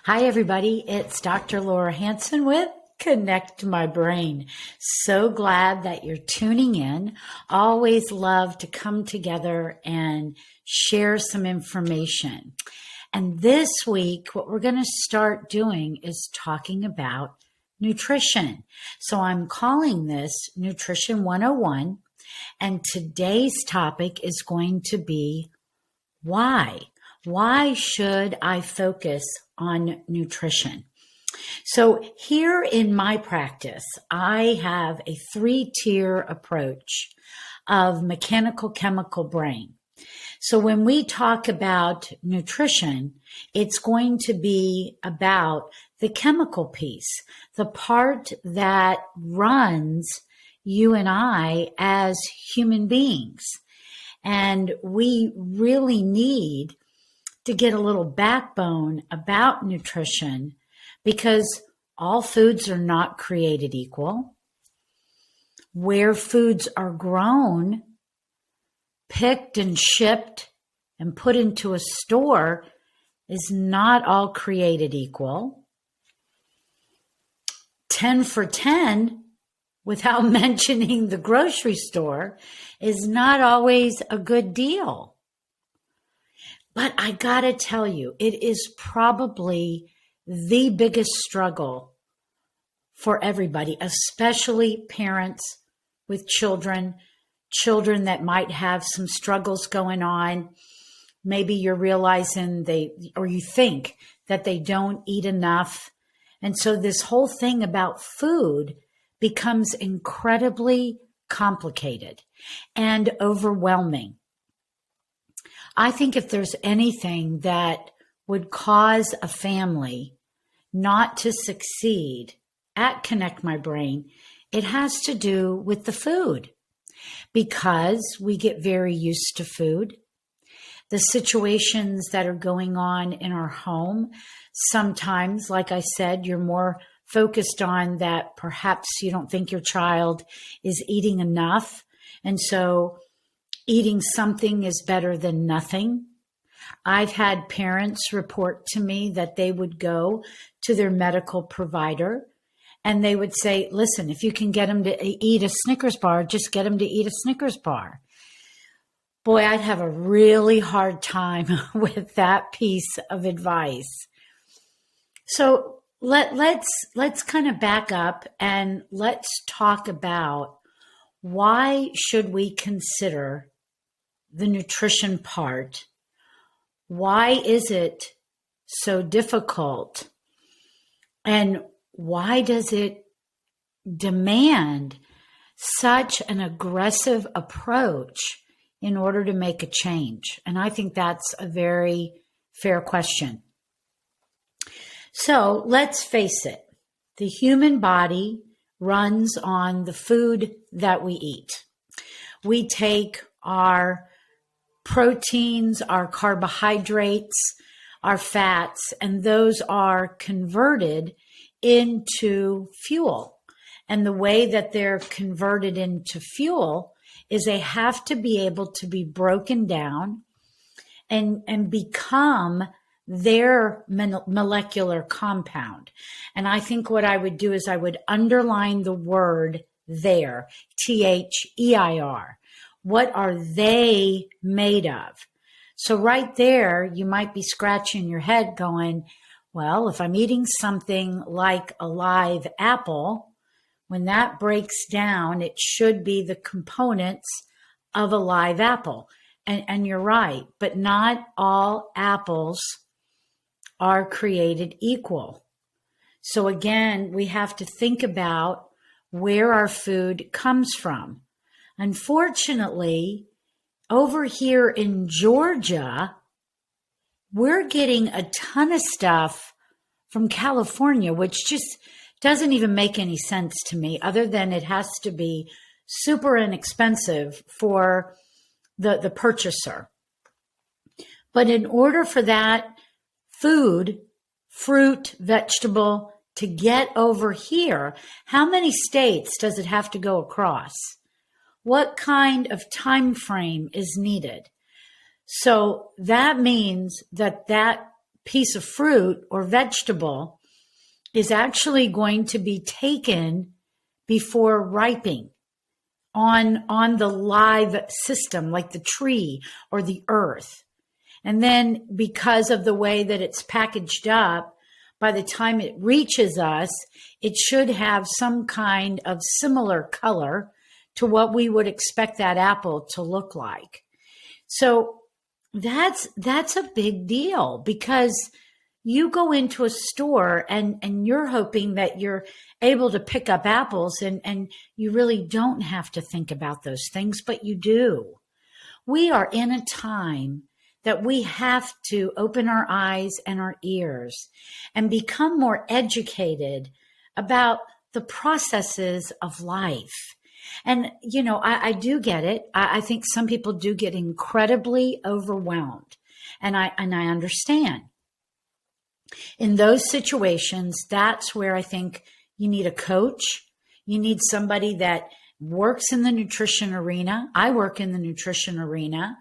Hi, everybody. It's Dr. Laura Hanson with Connect My Brain. So glad that you're tuning in. Always love to come together and share some information. And this week, what we're going to start doing is talking about nutrition. So I'm calling this Nutrition 101. And today's topic is going to be why. Why should I focus on nutrition? So here in my practice, I have a 3-tier approach of mechanical chemical brain. So when we talk about nutrition, it's going to be about the chemical piece, the part that runs you and I as human beings. And we really need to get a little backbone about nutrition because all foods are not created equal. Where foods are grown, picked and shipped and put into a store is not all created equal. 10 for 10, without mentioning the grocery store, is not always a good deal. But I gotta tell you, it is probably the biggest struggle for everybody, especially parents with children that might have some struggles going on. Maybe you're realizing you think that they don't eat enough. And so this whole thing about food becomes incredibly complicated and overwhelming. I think if there's anything that would cause a family not to succeed at Connect My Brain, it has to do with the food, because we get very used to food. The situations that are going on in our home, sometimes, like I said, you're more focused on that perhaps you don't think your child is eating enough. And so eating something is better than nothing. I've had parents report to me that they would go to their medical provider and they would say, listen, if you can get them to eat a Snickers bar, just get them to eat a Snickers bar. Boy, I'd have a really hard time with that piece of advice. So let's kind of back up and let's talk about why should we consider the nutrition part. Why is it so difficult? And why does it demand such an aggressive approach in order to make a change? And I think that's a very fair question. So let's face it, the human body runs on the food that we eat. We take our proteins, our carbohydrates, our fats, and those are converted into fuel. And the way that they're converted into fuel is they have to be able to be broken down and become their molecular compound. And I think what I would do is I would underline the word there, THEIR. What are they made of? So right there, you might be scratching your head going, well, if I'm eating something like a live apple, when that breaks down, it should be the components of a live apple. And you're right, but not all apples are created equal. So again, we have to think about where our food comes from. Unfortunately, over here in Georgia, we're getting a ton of stuff from California, which just doesn't even make any sense to me, other than it has to be super inexpensive for the purchaser. But in order for that food, fruit, vegetable, to get over here, how many states does it have to go across? What kind of time frame is needed? So that means that piece of fruit or vegetable is actually going to be taken before ripening on the live system, like the tree or the earth. And then because of the way that it's packaged up, by the time it reaches us, it should have some kind of similar color to what we would expect that apple to look like. So that's a big deal, because you go into a store and you're hoping that you're able to pick up apples, and you really don't have to think about those things, but you do. We are in a time that we have to open our eyes and our ears and become more educated about the processes of life. And, I do get it. I think some people do get incredibly overwhelmed, and I understand. In those situations, that's where I think you need a coach. You need somebody that works in the nutrition arena. I work in the nutrition arena,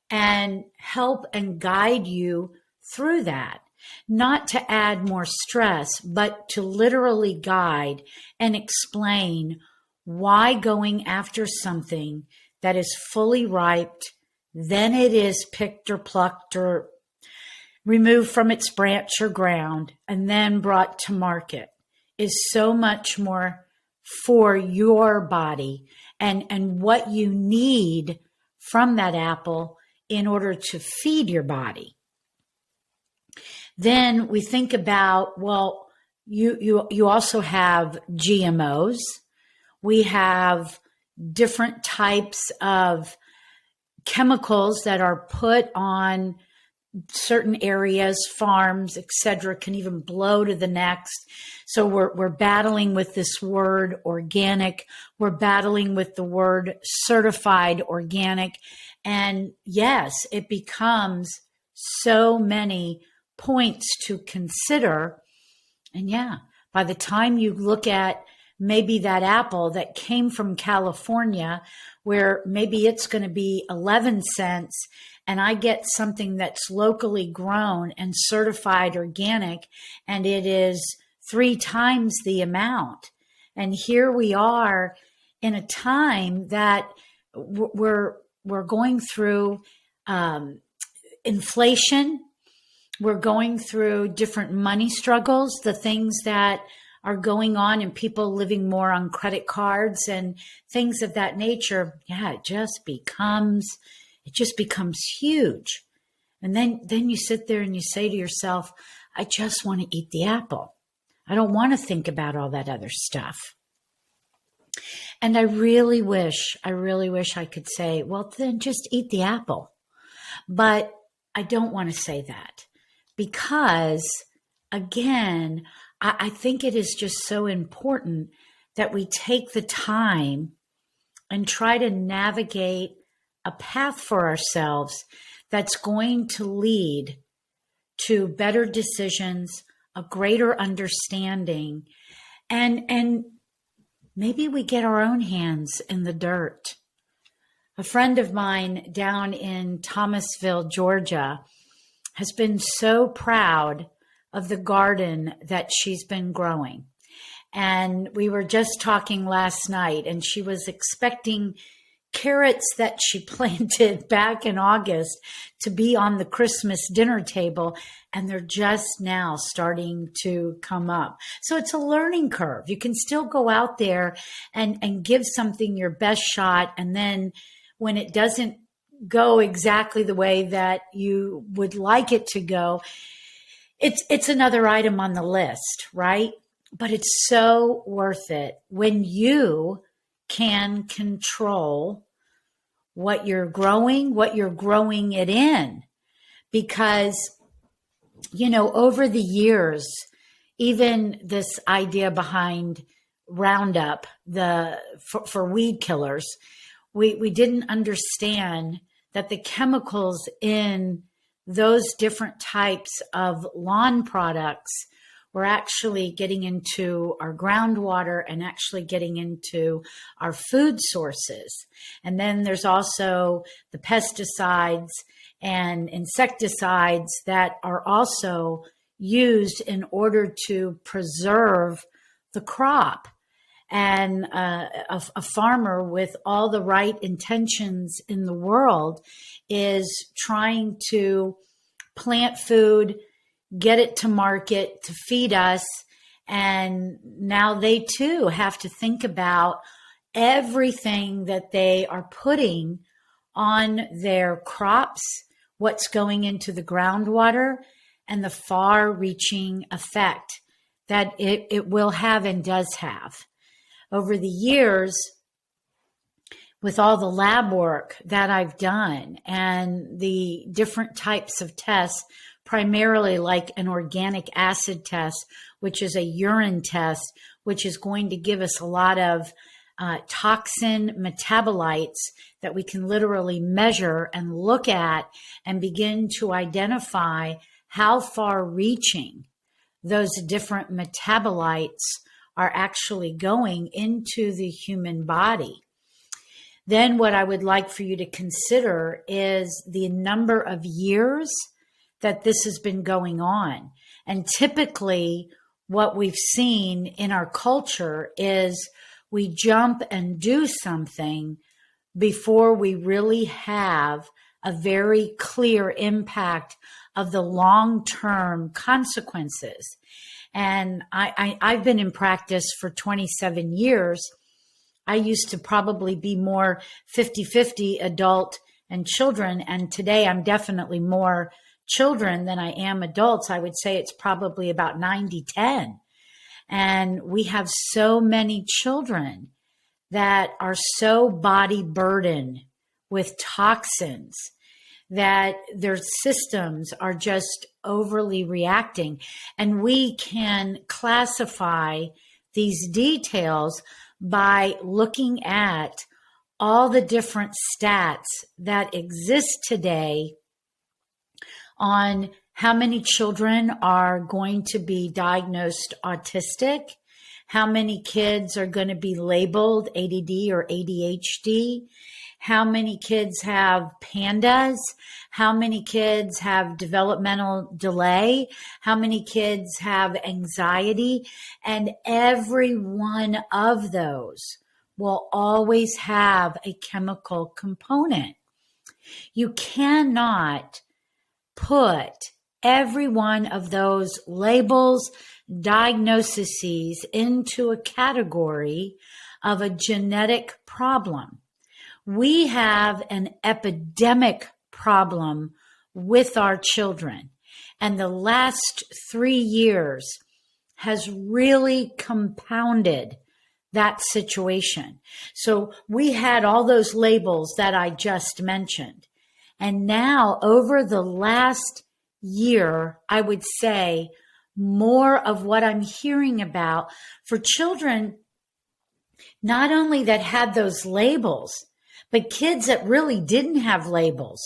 and help and guide you through that. Not to add more stress, but to literally guide and explain why going after something that is fully ripe, then it is picked or plucked or removed from its branch or ground and then brought to market is so much more for your body and what you need from that apple in order to feed your body. Then we think about, well, you also have GMOs. We have different types of chemicals that are put on certain areas, farms, etc., can even blow to the next. So we're battling with this word organic. We're battling with the word certified organic. And yes, it becomes so many points to consider. And yeah, by the time you look at maybe that apple that came from California, where maybe it's going to be 11 cents, and I get something that's locally grown and certified organic, and it is 3 times the amount. And here we are in a time that we're going through inflation. We're going through different money struggles, the things that are going on, and people living more on credit cards and things of that nature. Yeah, it just becomes huge. And then you sit there and you say to yourself, I just want to eat the apple. I don't want to think about all that other stuff. And I really wish I could say, well, then just eat the apple. But I don't want to say that, because again, I think it is just so important that we take the time and try to navigate a path for ourselves that's going to lead to better decisions, a greater understanding, and maybe we get our own hands in the dirt. A friend of mine down in Thomasville, Georgia, has been so proud of the garden that she's been growing. And we were just talking last night, and she was expecting carrots that she planted back in August to be on the Christmas dinner table, and they're just now starting to come up. So it's a learning curve. You can still go out there and give something your best shot, and then when it doesn't go exactly the way that you would like it to go, it's another item on the list, right? But it's so worth it when you can control what you're growing it in. Because, over the years, even this idea behind Roundup, for weed killers, we didn't understand that the chemicals in those different types of lawn products were actually getting into our groundwater and actually getting into our food sources. And then there's also the pesticides and insecticides that are also used in order to preserve the crop. And a farmer with all the right intentions in the world is trying to plant food, get it to market to feed us. And now they too have to think about everything that they are putting on their crops, what's going into the groundwater, and the far-reaching effect that it will have and does have. Over the years, with all the lab work that I've done and the different types of tests, primarily like an organic acid test, which is a urine test, which is going to give us a lot of toxin metabolites that we can literally measure and look at and begin to identify how far reaching those different metabolites are actually going into the human body. Then what I would like for you to consider is the number of years that this has been going on. And typically what we've seen in our culture is we jump and do something before we really have a very clear impact of the long-term consequences. And I've been in practice for 27 years. I used to probably be more 50-50 adult and children. And today I'm definitely more children than I am adults. I would say it's probably about 90-10. And we have so many children that are so body burdened with toxins that their systems are just overly reacting. And we can classify these details by looking at all the different stats that exist today on how many children are going to be diagnosed autistic, how many kids are going to be labeled ADD or ADHD, how many kids have PANDAS, how many kids have developmental delay, how many kids have anxiety, and every one of those will always have a chemical component. You cannot put every one of those labels, diagnoses into a category of a genetic problem. We have an epidemic problem with our children, and the last 3 years has really compounded that situation. So we had all those labels that I just mentioned. And now over the last year, I would say more of what I'm hearing about for children, not only that had those labels, but kids that really didn't have labels,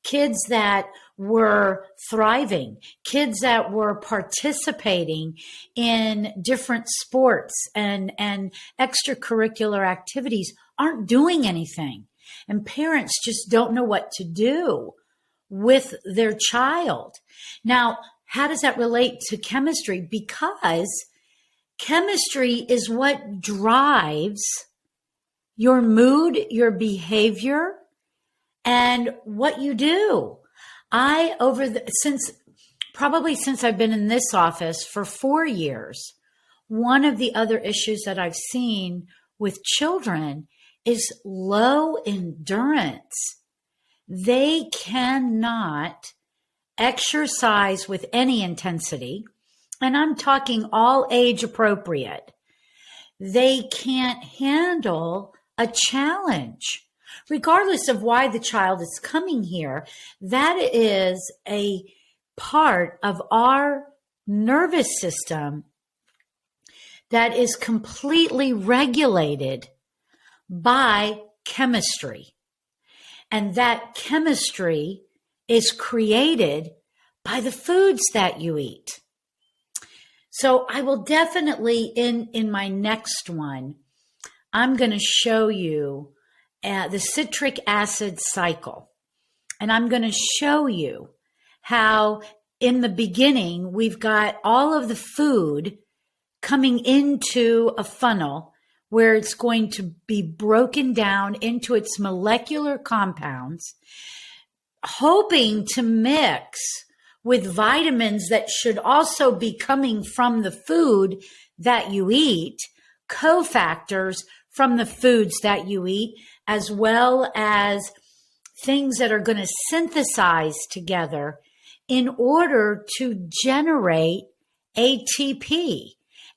kids that were thriving, kids that were participating in different sports and extracurricular activities aren't doing anything. And parents just don't know what to do with their child. Now, how does that relate to chemistry? Because chemistry is what drives your mood, your behavior, and what you do. Since I've been in this office for 4 years, one of the other issues that I've seen with children is low endurance. They cannot exercise with any intensity, and I'm talking all age appropriate. They can't handle a challenge, regardless of why the child is coming here. That is a part of our nervous system that is completely regulated by chemistry. And that chemistry is created by the foods that you eat. So I will definitely, in my next one, I'm going to show you the citric acid cycle. And I'm going to show you how in the beginning, we've got all of the food coming into a funnel where it's going to be broken down into its molecular compounds, hoping to mix with vitamins that should also be coming from the food that you eat, cofactors from the foods that you eat, as well as things that are going to synthesize together in order to generate ATP.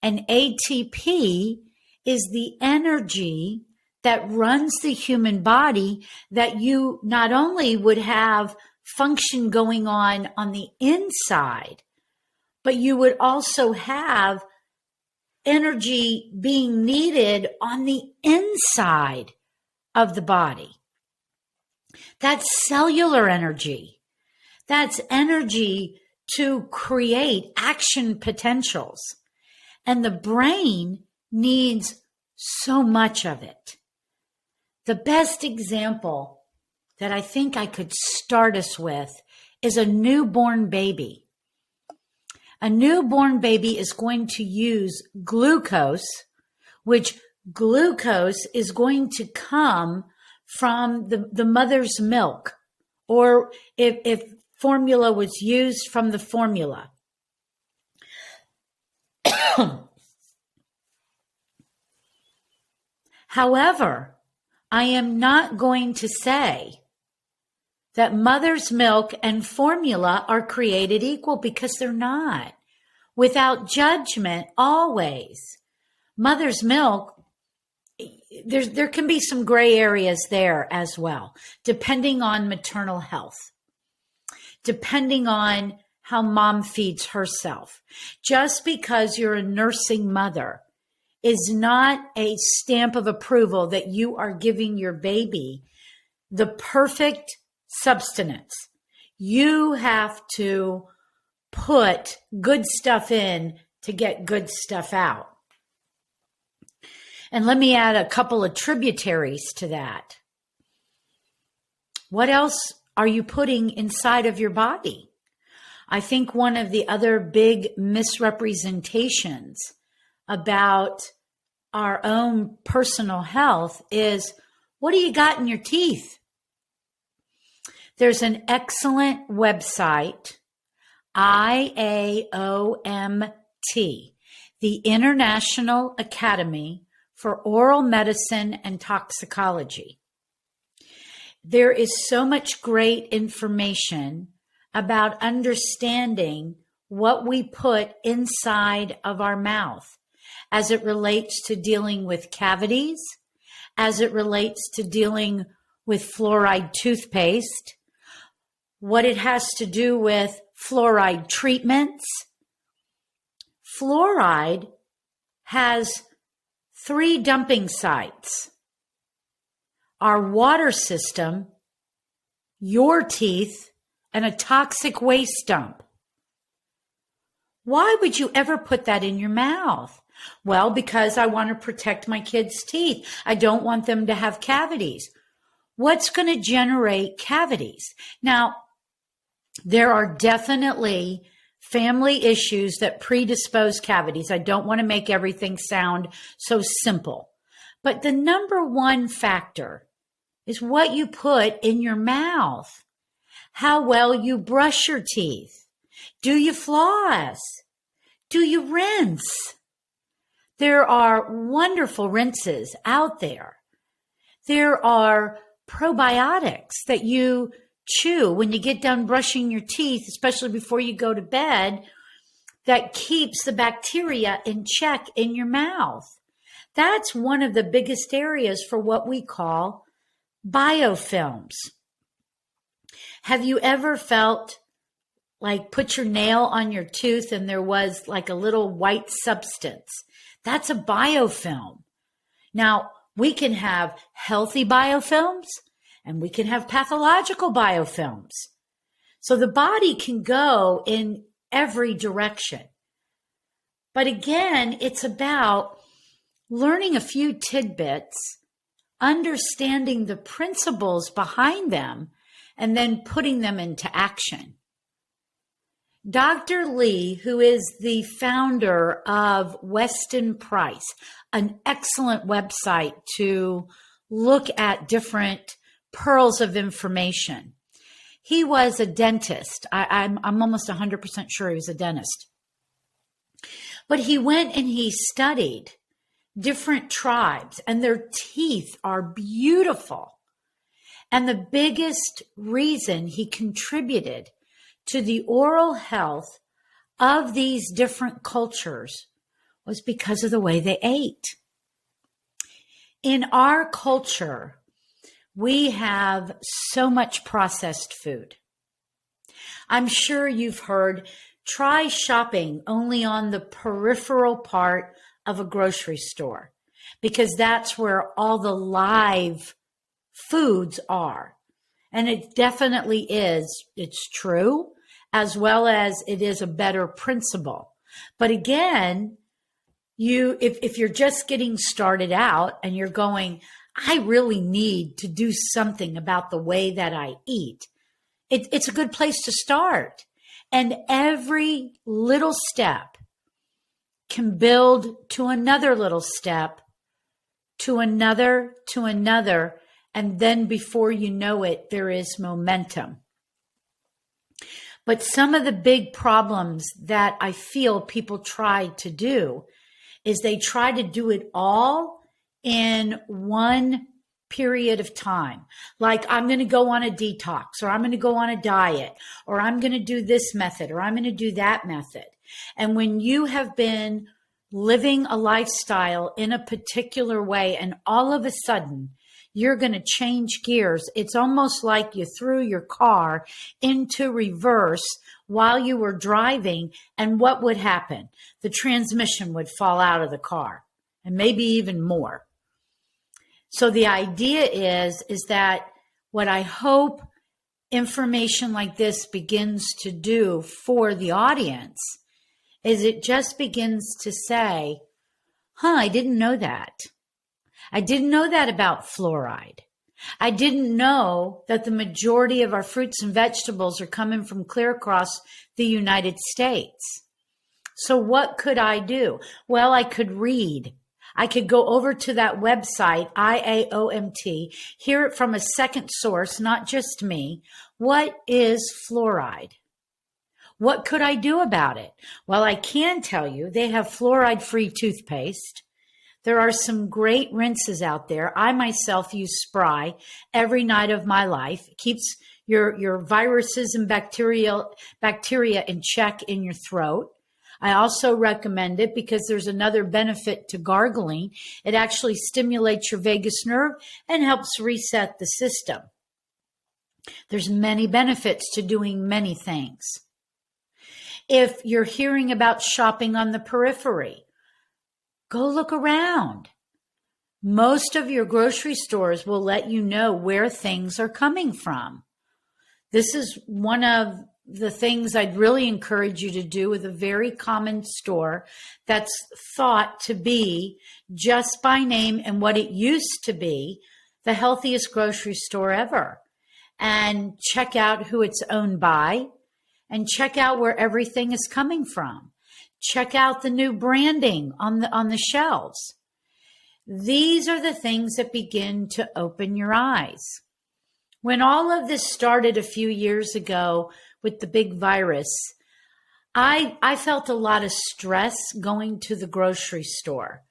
And ATP is the energy that runs the human body, that you not only would have function going on the inside, but you would also have energy being needed on the inside of the body. That's cellular energy. That's energy to create action potentials. And the brain needs so much of it. The best example that I think I could start us with is a newborn baby. A newborn baby is going to use glucose, which glucose is going to come from the mother's milk, or if formula was used, from the formula. However, I am not going to say that mother's milk and formula are created equal, because they're not. Without judgment, always. Mother's milk, there can be some gray areas there as well, depending on maternal health, depending on how mom feeds herself. Just because you're a nursing mother is not a stamp of approval that you are giving your baby the perfect substance. You have to put good stuff in to get good stuff out. And let me add a couple of tributaries to that. What else are you putting inside of your body? I think one of the other big misrepresentations about our own personal health is, what do you got in your teeth? There's an excellent website, IAOMT, the International Academy for Oral Medicine and Toxicology. There is so much great information about understanding what we put inside of our mouth as it relates to dealing with cavities, as it relates to dealing with fluoride toothpaste, what it has to do with fluoride treatments. Fluoride has 3 dumping sites: our water system, your teeth, and a toxic waste dump. Why would you ever put that in your mouth? Well, because I want to protect my kids' teeth. I don't want them to have cavities. What's going to generate cavities? Now, there are definitely family issues that predispose cavities. I don't want to make everything sound so simple. But the number one factor is what you put in your mouth. How well you brush your teeth. Do you floss? Do you rinse? There are wonderful rinses out there. There are probiotics that you chew when you get done brushing your teeth, especially before you go to bed, that keeps the bacteria in check in your mouth. That's one of the biggest areas for what we call biofilms. Have you ever felt like put your nail on your tooth and there was like a little white substance? That's a biofilm. Now, we can have healthy biofilms and we can have pathological biofilms. So the body can go in every direction. But again, it's about learning a few tidbits, understanding the principles behind them, and then putting them into action. Dr. Lee, who is the founder of Weston Price, an excellent website to look at different pearls of information. He was a dentist. I'm almost 100% sure he was a dentist. But he went and he studied different tribes, and their teeth are beautiful. And the biggest reason he contributed to the oral health of these different cultures was because of the way they ate. In our culture, we have so much processed food. I'm sure you've heard, try shopping only on the peripheral part of a grocery store, because that's where all the live foods are. And it definitely is. It's true, as well as it is a better principle. But again, if you're just getting started out and you're going, I really need to do something about the way that I eat, it's a good place to start. And every little step can build to another little step, to another, and then before you know it, there is momentum. But some of the big problems that I feel people try to do is they try to do it all in one period of time. Like, I'm going to go on a detox, or I'm going to go on a diet, or I'm going to do this method, or I'm going to do that method. And when you have been living a lifestyle in a particular way, and all of a sudden you're going to change gears, it's almost like you threw your car into reverse while you were driving. And what would happen? The transmission would fall out of the car, and maybe even more. So the idea is that what I hope information like this begins to do for the audience is it just begins to say, I didn't know that. I didn't know that about fluoride. I didn't know that the majority of our fruits and vegetables are coming from clear across the United States. So what could I do? Well, I could read. I could go over to that website, IAOMT, hear it from a second source, not just me. What is fluoride? What could I do about it? Well, I can tell you they have fluoride-free toothpaste. There are some great rinses out there. I myself use Spry every night of my life. It keeps your viruses and bacteria in check in your throat. I also recommend it because there's another benefit to gargling. It actually stimulates your vagus nerve and helps reset the system. There's many benefits to doing many things. If you're hearing about shopping on the periphery, go look around. Most of your grocery stores will let you know where things are coming from. This is one of the things I'd really encourage you to do with a very common store that's thought to be, just by name and what it used to be, the healthiest grocery store ever. And check out who it's owned by, and check out where everything is coming from. Check out the new branding on the shelves. These are the things that begin to open your eyes. When all of this started a few years ago with the big virus, I felt a lot of stress going to the grocery store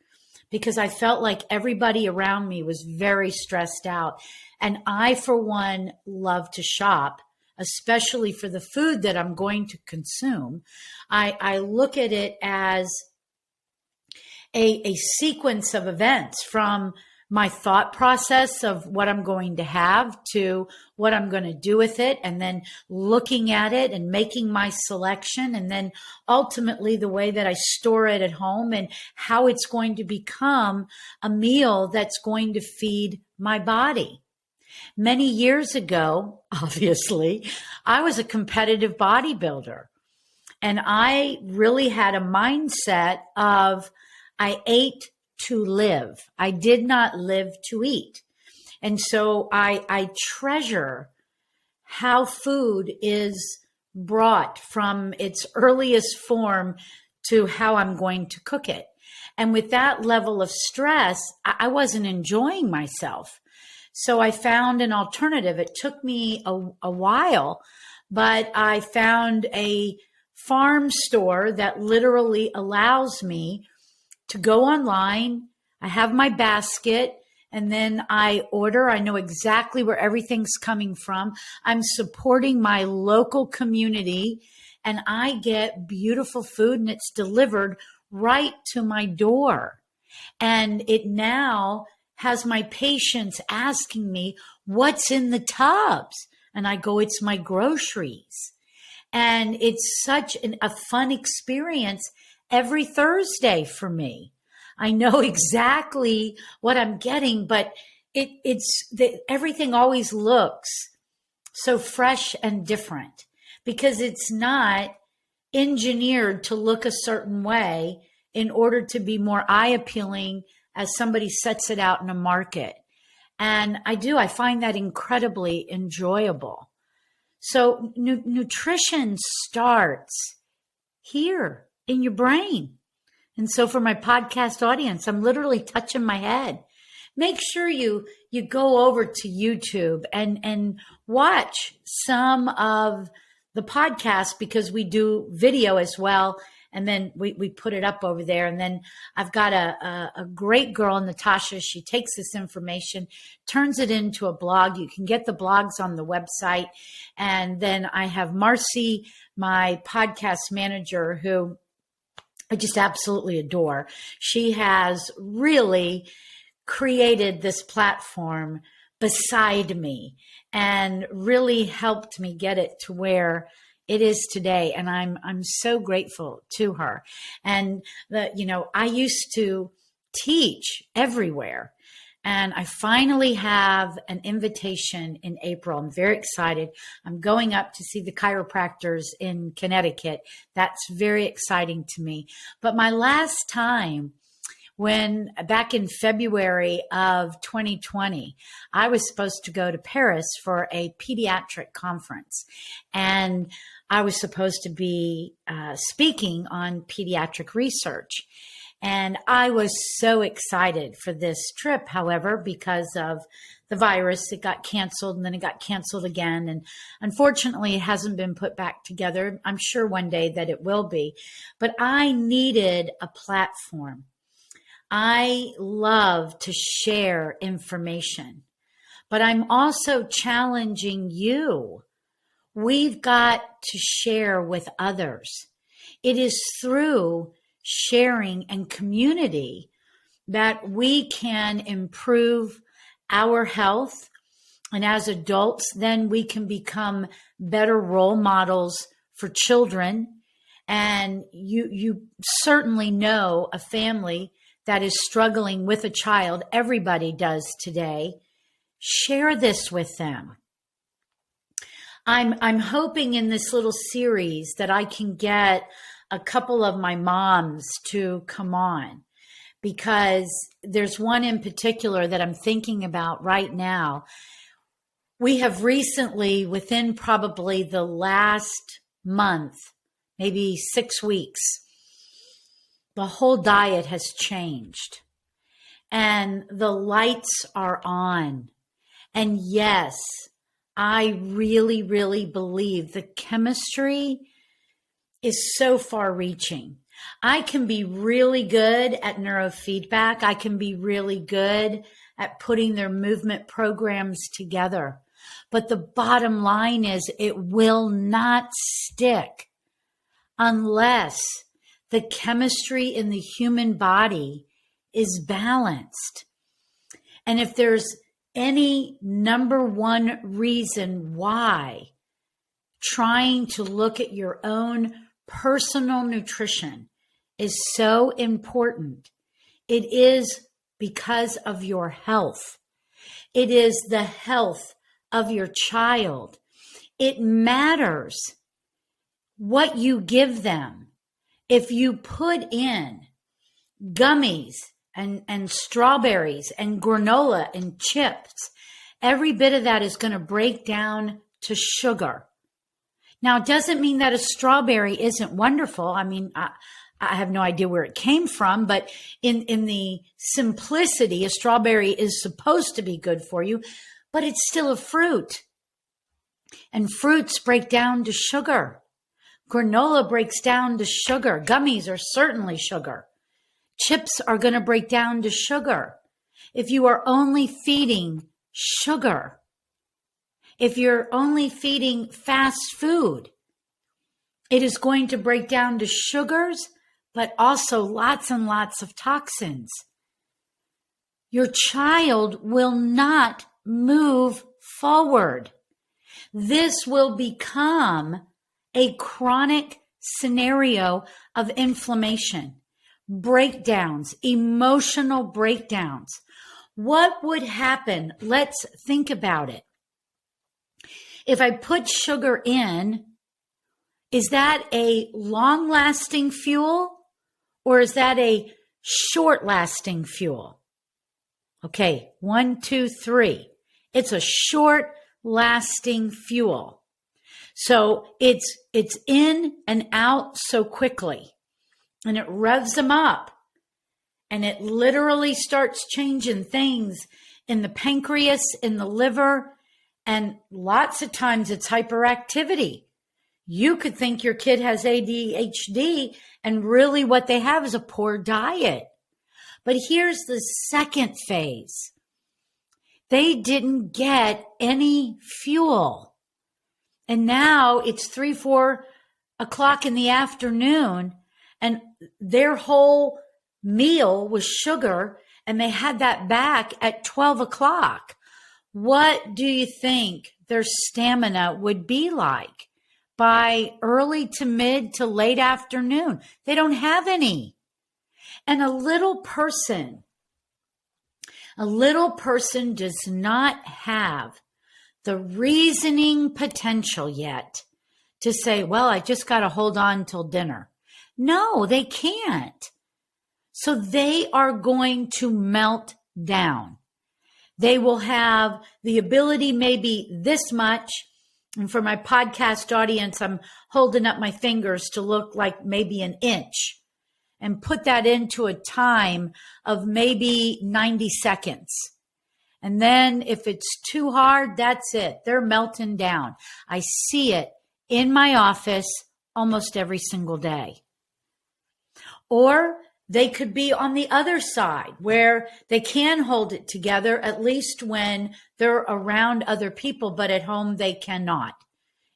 because I felt like everybody around me was very stressed out. And I, for one, love to shop, especially for the food that I'm going to consume. I look at it as a sequence of events, from my thought process of what I'm going to have to what I'm going to do with it, and then looking at it and making my selection, and then ultimately the way that I store it at home and how it's going to become a meal that's going to feed my body. Many years ago, obviously, I was a competitive bodybuilder, and I really had a mindset of I ate to live. I did not live to eat. And so I treasure how food is brought from its earliest form to how I'm going to cook it. And with that level of stress, I wasn't enjoying myself. So I found an alternative. It took me a while, but I found a farm store that literally allows me to go online. I have my basket and then I order. I know exactly where everything's coming from. I'm supporting my local community and I get beautiful food and it's delivered right to my door. And it now has my patients asking me, what's in the tubs? And I go, it's my groceries. And it's such a fun experience every Thursday for me. I know exactly what I'm getting, but everything always looks so fresh and different because it's not engineered to look a certain way in order to be more eye appealing as somebody sets it out in a market. And I find that incredibly enjoyable. So nutrition starts here in your brain. And so for my podcast audience, I'm literally touching my head. Make sure you go over to YouTube and watch some of the podcast because we do video as well. And then we put it up over there. And then I've got a great girl, Natasha. She takes this information, turns it into a blog. You can get the blogs on the website. And then I have Marcy, my podcast manager, who I just absolutely adore. She has really created this platform beside me and really helped me get it to where it is today. And I'm so grateful to her. And I used to teach everywhere. And I finally have an invitation in April. I'm very excited. I'm going up to see the chiropractors in Connecticut. That's very exciting to me. But my last time, when back in February of 2020, I was supposed to go to Paris for a pediatric conference. And I was supposed to be speaking on pediatric research. And I was so excited for this trip, however, because of the virus, it got canceled and then it got canceled again. And unfortunately, it hasn't been put back together. I'm sure one day that it will be. But I needed a platform. I love to share information, but I'm also challenging you. We've got to share with others. It is through sharing and community that we can improve our health. And as adults, then we can become better role models for children. And you certainly know a family that is struggling with a child. Everybody does today. Share this with them. I'm hoping in this little series that I can get a couple of my moms to come on, because there's one in particular that I'm thinking about right now. We have recently, within probably the last month, maybe 6 weeks, the whole diet has changed and the lights are on. And yes, I really, really believe the chemistry is so far reaching. I can be really good at neurofeedback. I can be really good at putting their movement programs together. But the bottom line is it will not stick unless the chemistry in the human body is balanced. And if there's any number one reason why trying to look at your own personal nutrition is so important, it is because of your health. It is the health of your child. It matters what you give them. If you put in gummies and strawberries and granola and chips, every bit of that is going to break down to sugar. Now, it doesn't mean that a strawberry isn't wonderful. I mean, I have no idea where it came from, but in the simplicity, a strawberry is supposed to be good for you, but it's still a fruit. And fruits break down to sugar. Granola breaks down to sugar. Gummies are certainly sugar. Chips are going to break down to sugar. If you are only feeding sugar, if you're only feeding fast food, it is going to break down to sugars, but also lots and lots of toxins. Your child will not move forward. This will become a chronic scenario of inflammation, breakdowns, emotional breakdowns. What would happen? Let's think about it. If I put sugar in, is that a long-lasting fuel or is that a short-lasting fuel? Okay, 1, 2, 3. It's a short-lasting fuel. So it's in and out so quickly, and it revs them up, and it literally starts changing things in the pancreas, in the liver, and lots of times it's hyperactivity. You could think your kid has ADHD, and really what they have is a poor diet. But here's the second phase. They didn't get any fuel. And now it's 3, 4 o'clock in the afternoon, and their whole meal was sugar, and they had that back at 12 o'clock. What do you think their stamina would be like by early to mid to late afternoon? They don't have any. And a little person does not have the reasoning potential yet to say, well, I just got to hold on till dinner. No, they can't. So they are going to melt down. They will have the ability maybe this much. And for my podcast audience, I'm holding up my fingers to look like maybe an inch and put that into a time of maybe 90 seconds. And then if it's too hard, that's it. They're melting down. I see it in my office almost every single day. Or they could be on the other side where they can hold it together, at least when they're around other people, but at home they cannot.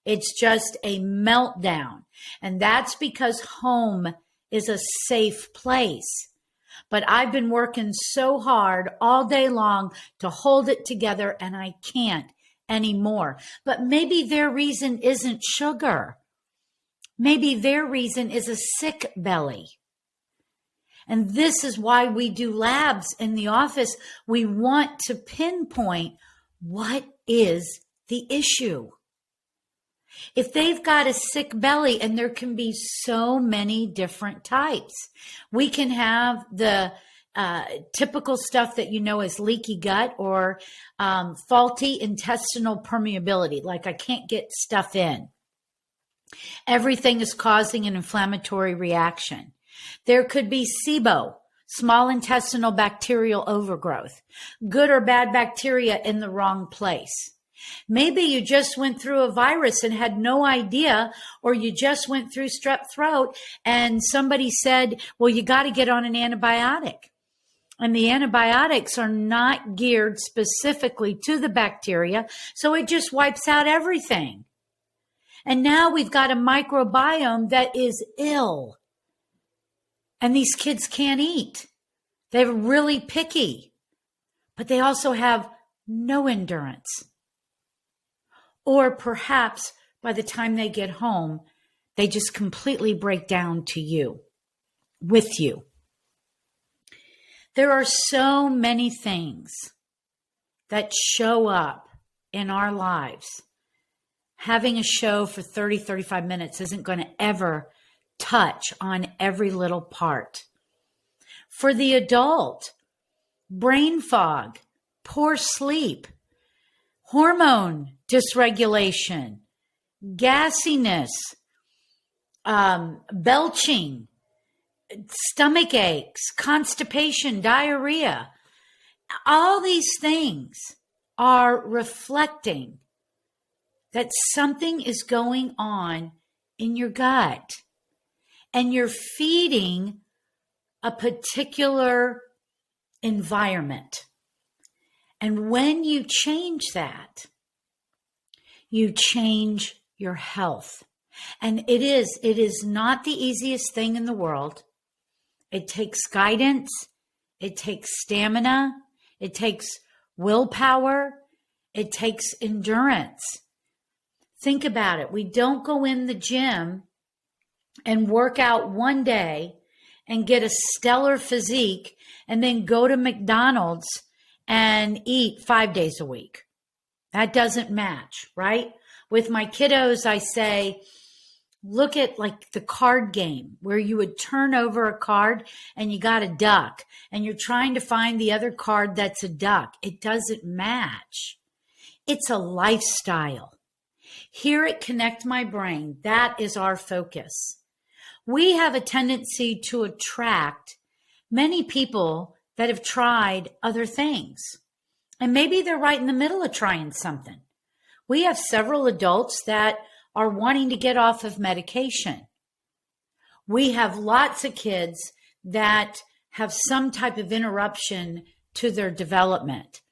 It's just a meltdown. And that's because home is a safe place. But I've been working so hard all day long to hold it together, and I can't anymore. But maybe their reason isn't sugar. Maybe their reason is a sick belly. And this is why we do labs in the office. We want to pinpoint what is the issue. If they've got a sick belly, and there can be so many different types, we can have the typical stuff that you know is leaky gut or faulty intestinal permeability, like I can't get stuff in. Everything is causing an inflammatory reaction. There could be SIBO, small intestinal bacterial overgrowth, good or bad bacteria in the wrong place. Maybe you just went through a virus and had no idea, or you just went through strep throat and somebody said, well, you got to get on an antibiotic. And the antibiotics are not geared specifically to the bacteria, so it just wipes out everything. And now we've got a microbiome that is ill. And these kids can't eat. They're really picky, but they also have no endurance. Or perhaps by the time they get home, they just completely break down to you, with you. There are so many things that show up in our lives. Having a show for 30, 35 minutes isn't going to ever touch on every little part. For the adult, brain fog, poor sleep, hormone dysregulation, gassiness, belching, stomach aches, constipation, diarrhea. All these things are reflecting that something is going on in your gut, and you're feeding a particular environment. And when you change that, you change your health. And it is not the easiest thing in the world. It takes guidance. It takes stamina. It takes willpower. It takes endurance. Think about it. We don't go in the gym and work out one day and get a stellar physique and then go to McDonald's and eat 5 days a week. That doesn't match, right? With my kiddos, I say, look at like the card game where you would turn over a card and you got a duck and you're trying to find the other card that's a duck. It doesn't match. It's a lifestyle. Here at Connect My Brain, that is our focus. We have a tendency to attract many people that have tried other things. And maybe they're right in the middle of trying something. We have several adults that are wanting to get off of medication. We have lots of kids that have some type of interruption to their development.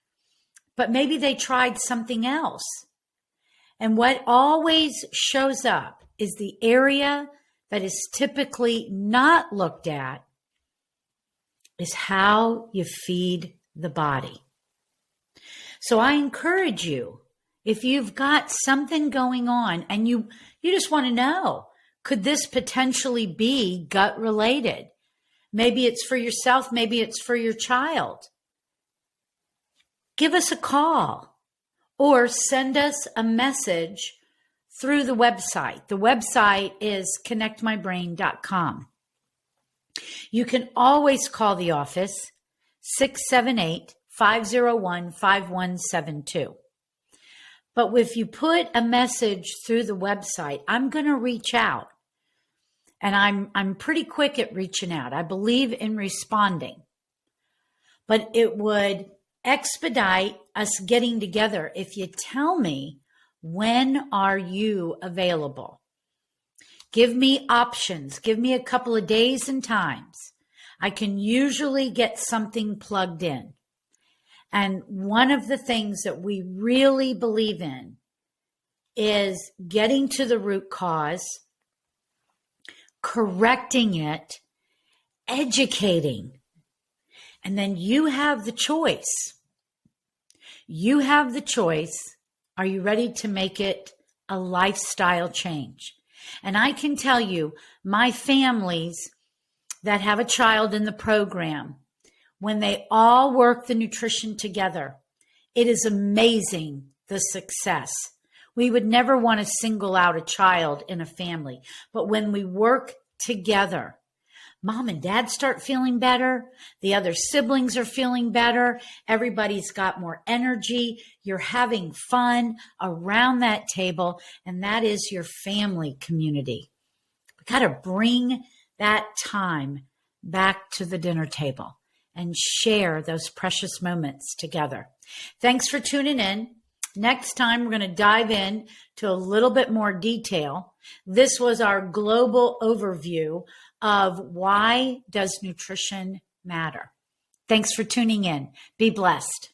But maybe they tried something else. And what always shows up is the area that is typically not looked at is how you feed the body. So I encourage you, if you've got something going on and you just want to know, could this potentially be gut related? Maybe it's for yourself, maybe it's for your child. Give us a call or send us a message through the website. The website is connectmybrain.com. You can always call the office, 678-501-5172. But if you put a message through the website, I'm going to reach out. And I'm pretty quick at reaching out. I believe in responding. But it would expedite us getting together if you tell me, when are you available? Give me options. Give me a couple of days and times. I can usually get something plugged in. And one of the things that we really believe in is getting to the root cause, correcting it, educating. And then you have the choice. You have the choice. Are you ready to make it a lifestyle change? And I can tell you, my families that have a child in the program, when they all work the nutrition together, it is amazing the success. We would never want to single out a child in a family, but when we work together, mom and dad start feeling better. The other siblings are feeling better. Everybody's got more energy. You're having fun around that table, and that is your family community. We got to bring that time back to the dinner table and share those precious moments together. Thanks for tuning in. Next time, we're going to dive in to a little bit more detail. This was our global overview of why does nutrition matter. Thanks for tuning in. Be blessed.